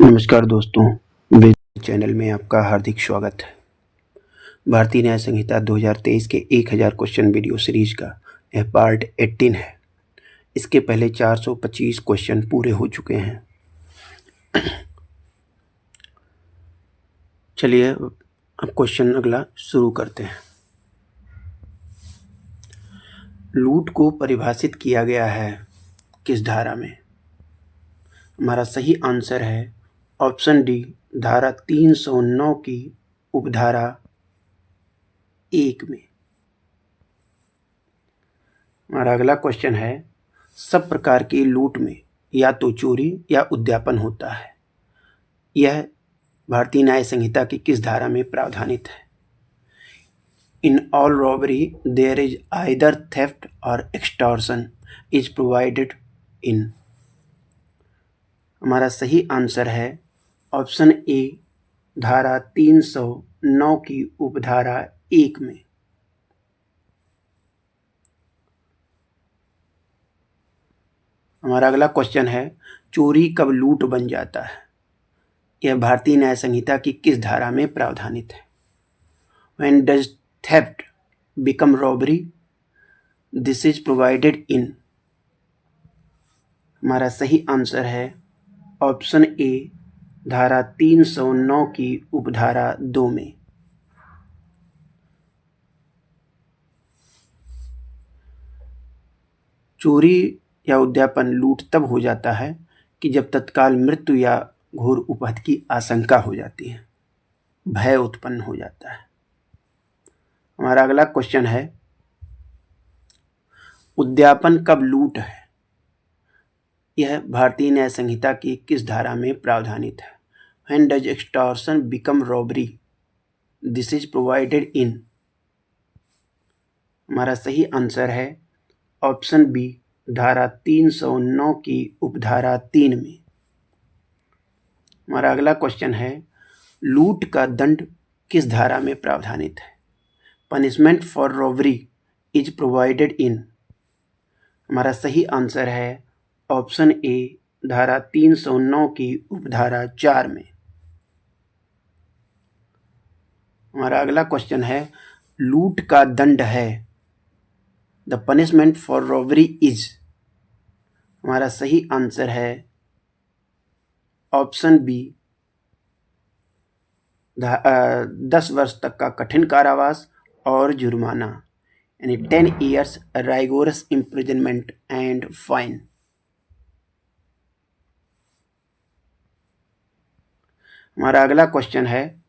नमस्कार दोस्तों, वेद चैनल में आपका हार्दिक स्वागत है। भारतीय न्याय संहिता 2023 के 1000 क्वेश्चन वीडियो सीरीज का यह पार्ट 18 है। इसके पहले 425 क्वेश्चन पूरे हो चुके हैं। चलिए अब क्वेश्चन अगला शुरू करते हैं। लूट को परिभाषित किया गया है किस धारा में? हमारा सही आंसर है ऑप्शन डी, धारा 309 की उपधारा 1 में। हमारा अगला क्वेश्चन है, सब प्रकार की लूट में या तो चोरी या उद्यापन होता है। यह भारतीय न्याय संहिता की किस धारा में प्रावधानित है? In all robbery there is either theft or extortion is provided in. हमारा सही आंसर है ऑप्शन ए, धारा 309 की उपधारा 1 में। हमारा अगला क्वेश्चन है, चोरी कब लूट बन जाता है? यह भारतीय न्याय संहिता की किस धारा में प्रावधानित है? When does theft become robbery? This is provided in। हमारा सही आंसर है ऑप्शन ए, धारा 309 की उपधारा 2 में। चोरी या उद्यापन लूट तब हो जाता है कि जब तत्काल मृत्यु या घोर उपहत की आशंका हो जाती है, भय उत्पन्न हो जाता है। हमारा अगला क्वेश्चन है, उद्यापन कब लूट है? यह भारतीय न्याय संहिता की किस धारा में प्रावधानित है? When does extortion become robbery? This is provided in। हमारा सही आंसर है ऑप्शन बी, धारा 309 की उपधारा 3 में। हमारा अगला क्वेश्चन है, लूट का दंड किस धारा में प्रावधानित है? Punishment for robbery is provided in. हमारा सही आंसर है ऑप्शन ए, धारा 309 की उपधारा 4 में। हमारा अगला क्वेश्चन है, लूट का दंड है, the punishment for robbery is. हमारा सही आंसर है ऑप्शन बी, 10 वर्ष तक का कठिन कारावास और जुर्माना, यानी 10 years राइगोरस इम्प्रिजनमेंट एंड फाइन। हमारा अगला क्वेश्चन है,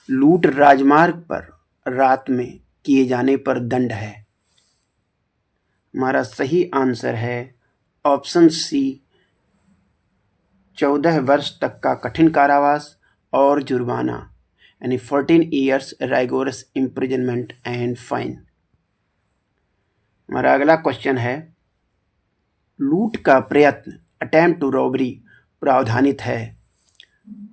लूट राजमार्ग पर रात में किए जाने पर दंड है। हमारा सही आंसर है ऑप्शन सी, 14 वर्ष तक का कठिन कारावास और जुर्माना, यानी 14 years राइगोरस इम्प्रिजनमेंट एंड फाइन। हमारा अगला क्वेश्चन है, लूट का प्रयत्न अटेम्प्ट टू रॉबरी प्रावधानित है।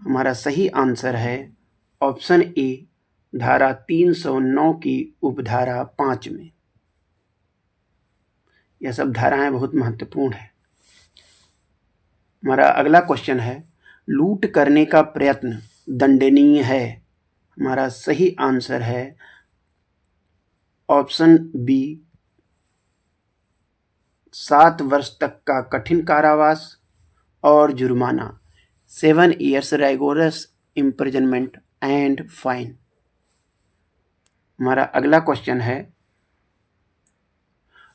हमारा सही आंसर है ऑप्शन ए, धारा 309 की उपधारा 5 में। यह सब धाराएं बहुत महत्वपूर्ण है। हमारा अगला क्वेश्चन है, लूट करने का प्रयत्न दंडनीय है। हमारा सही आंसर है ऑप्शन बी, 7 वर्ष तक का कठिन कारावास और जुर्माना, 7 years राइगोरस इम्प्रिजनमेंट एंड फाइन। हमारा अगला क्वेश्चन है,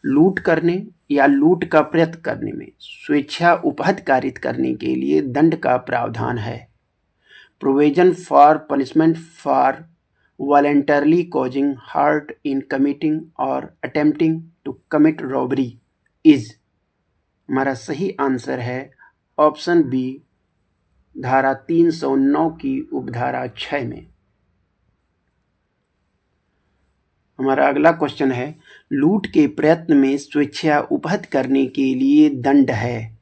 लूट करने या लूट का प्रयत्न करने में स्वेच्छा उपहत कारित करने के लिए दंड का प्रावधान है। Provision for punishment for voluntarily causing hurt in committing और attempting to commit robbery is. हमारा सही आंसर है ऑप्शन बी, धारा 309 की उपधारा 6 में। हमारा अगला क्वेश्चन है, लूट के प्रयत्न में स्वेच्छा उपहत करने के लिए दंड है।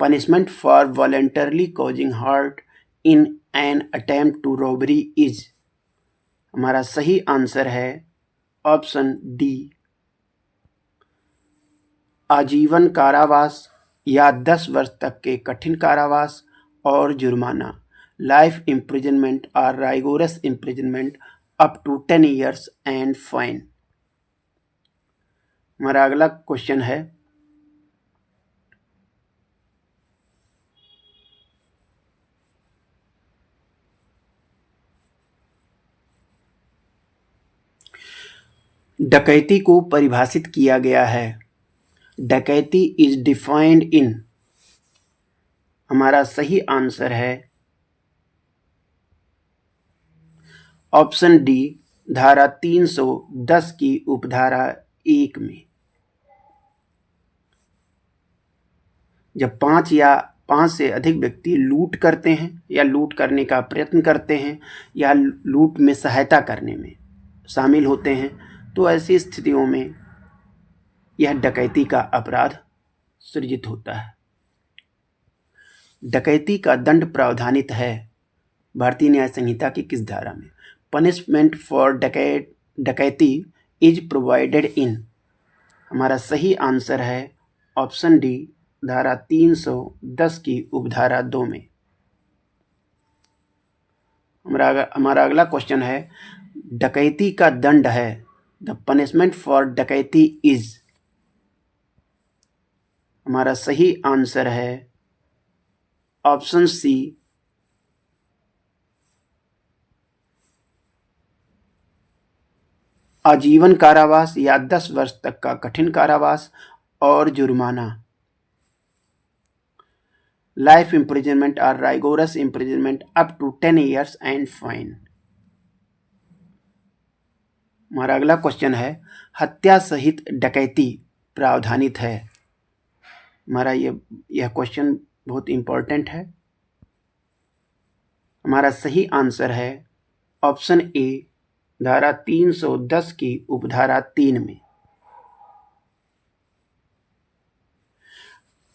Punishment for voluntarily causing hurt in an attempt to robbery is. हमारा सही आंसर है ऑप्शन डी, आजीवन कारावास या 10 वर्ष तक के कठिन कारावास और जुर्माना, लाइफ इम्प्रिजनमेंट और rigorous imprisonment up to 10 years and fine. हमारा अगला क्वेश्चन है, डकैती को परिभाषित किया गया है। डकैती इज डिफाइंड इन, हमारा सही आंसर है ऑप्शन डी, धारा 310 की उपधारा 1 में। जब 5 या 5 से अधिक व्यक्ति लूट करते हैं या लूट करने का प्रयत्न करते हैं या लूट में सहायता करने में शामिल होते हैं, तो ऐसी स्थितियों में यह डकैती का अपराध सृजित होता है। डकैती का दंड प्रावधानित है भारतीय न्याय संहिता की किस धारा में? पनिशमेंट फॉर डकैती इज प्रोवाइडेड इन, हमारा सही आंसर है ऑप्शन डी, धारा 310 की उपधारा 2 में। हमारा अगला क्वेश्चन है, डकैती का दंड है, द पनिशमेंट फॉर डकैती इज, हमारा सही आंसर है ऑप्शन सी, आजीवन कारावास या 10 वर्ष तक का कठिन कारावास और जुर्माना, लाइफ इम्प्रिजनमेंट और rigorous imprisonment up to 10 years and fine. हमारा अगला क्वेश्चन है, हत्या सहित डकैती प्रावधानित है, हमारा यह क्वेश्चन बहुत इंपॉर्टेंट है। हमारा सही आंसर है ऑप्शन ए, धारा 310 की उपधारा 3 में।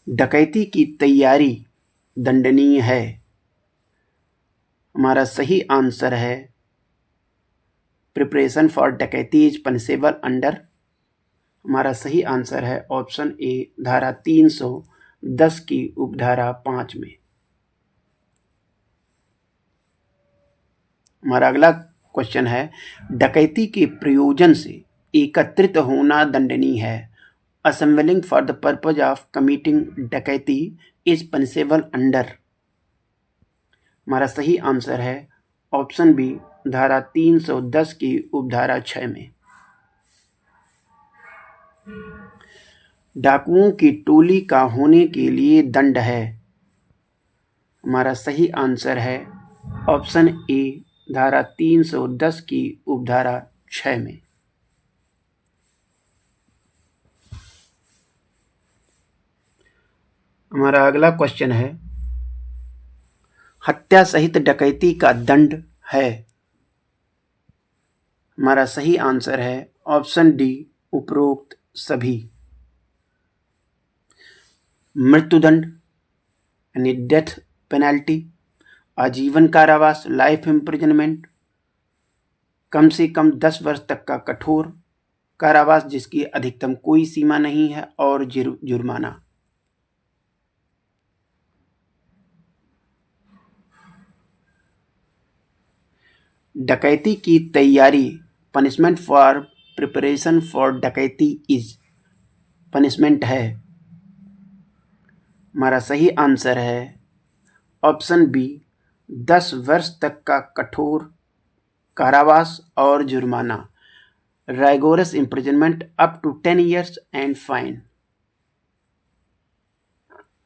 डकैती की तैयारी दंडनीय है, हमारा सही आंसर है प्रिपरेशन फॉर डकैती इज पनिशेबल अंडर, हमारा सही आंसर है ऑप्शन ए, धारा 310 की उपधारा 5 में। हमारा अगला क्वेश्चन है, डकैती के प्रयोजन से एकत्रित होना दंडनीय है, assembling for the purpose of committing डकैती इज पनिशेबल अंडर, हमारा सही आंसर है ऑप्शन बी, धारा 310 की उपधारा 6 में। डाकुओं की टोली का होने के लिए दंड है, हमारा सही आंसर है ऑप्शन ए, धारा 310 की उपधारा 6 में। हमारा अगला क्वेश्चन है, हत्या सहित डकैती का दंड है, हमारा सही आंसर है ऑप्शन डी, उपरोक्त सभी। मृत्युदंड यानी डेथ पेनल्टी, आजीवन कारावास लाइफ इम्प्रिजनमेंट, कम से कम 10 वर्ष तक का कठोर कारावास जिसकी अधिकतम कोई सीमा नहीं है, और जुर्माना। डकैती की तैयारी, पनिशमेंट फॉर प्रिपरेशन फॉर डकैती इज, पनिशमेंट है, हमारा सही आंसर है ऑप्शन बी, 10 वर्ष तक का कठोर कारावास और जुर्माना, rigorous imprisonment up to 10 years and fine.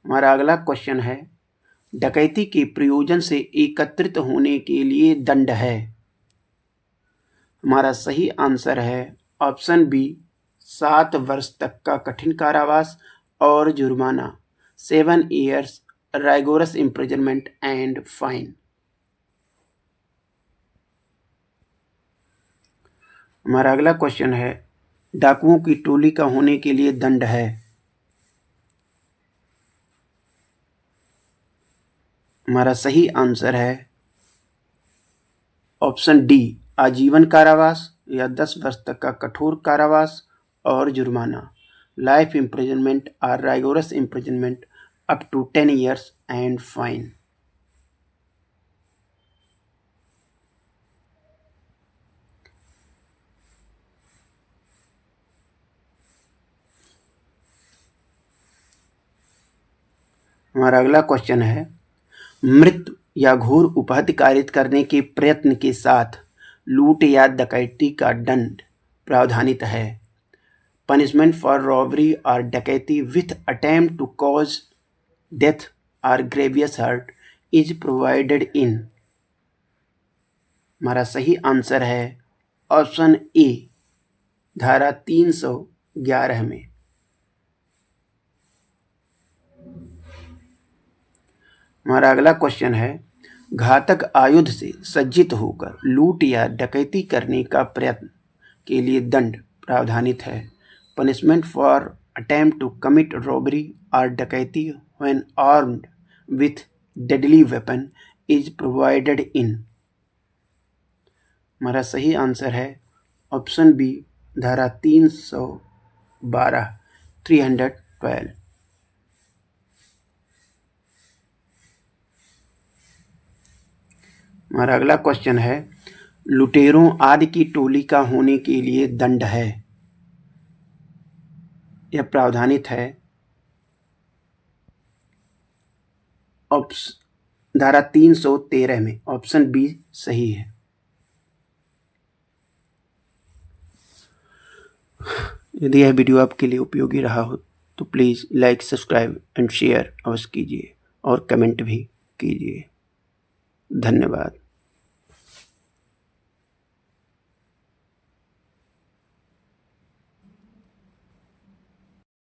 हमारा अगला क्वेश्चन है, डकैती के प्रयोजन से एकत्रित होने के लिए दंड है, हमारा सही आंसर है ऑप्शन बी, 7 वर्ष तक का कठिन कारावास और जुर्माना, 7 ईयर्स राइगोरस इम्प्रिजनमेंट एंड फाइन। हमारा अगला क्वेश्चन है, डाकुओं की टोली का होने के लिए दंड है, हमारा सही आंसर है ऑप्शन डी, आजीवन कारावास या 10 वर्ष तक का कठोर कारावास और जुर्माना, लाइफ इम्प्रिजनमेंट और rigorous imprisonment up to 10 years and fine. हमारा अगला क्वेश्चन है, मृत्यु या घोर उपहत्य कारित करने के प्रयत्न के साथ लूट या डकैती का दंड प्रावधानित है। पनिशमेंट फॉर रॉबरी और डकैती with attempt to cause death और grievous hurt is provided in. हमारा सही आंसर है ऑप्शन ए, धारा 311 में। हमारा अगला क्वेश्चन है, घातक आयुध से सज्जित होकर लूट या डकैती करने का प्रयत्न के लिए दंड प्रावधानित है। Punishment for attempt to commit robbery और डकैती when armed with deadly weapon is provided in. हमारा सही आंसर है ऑप्शन बी, धारा 312 312। हमारा अगला क्वेश्चन है, लुटेरों आदि की टोली का होने के लिए दंड है। यह प्रावधानित है धारा 313 में। ऑप्शन बी सही है। यदि यह वीडियो आपके लिए उपयोगी रहा हो तो please like, subscribe and share अवश्य कीजिए और कमेंट भी कीजिए। धन्यवाद।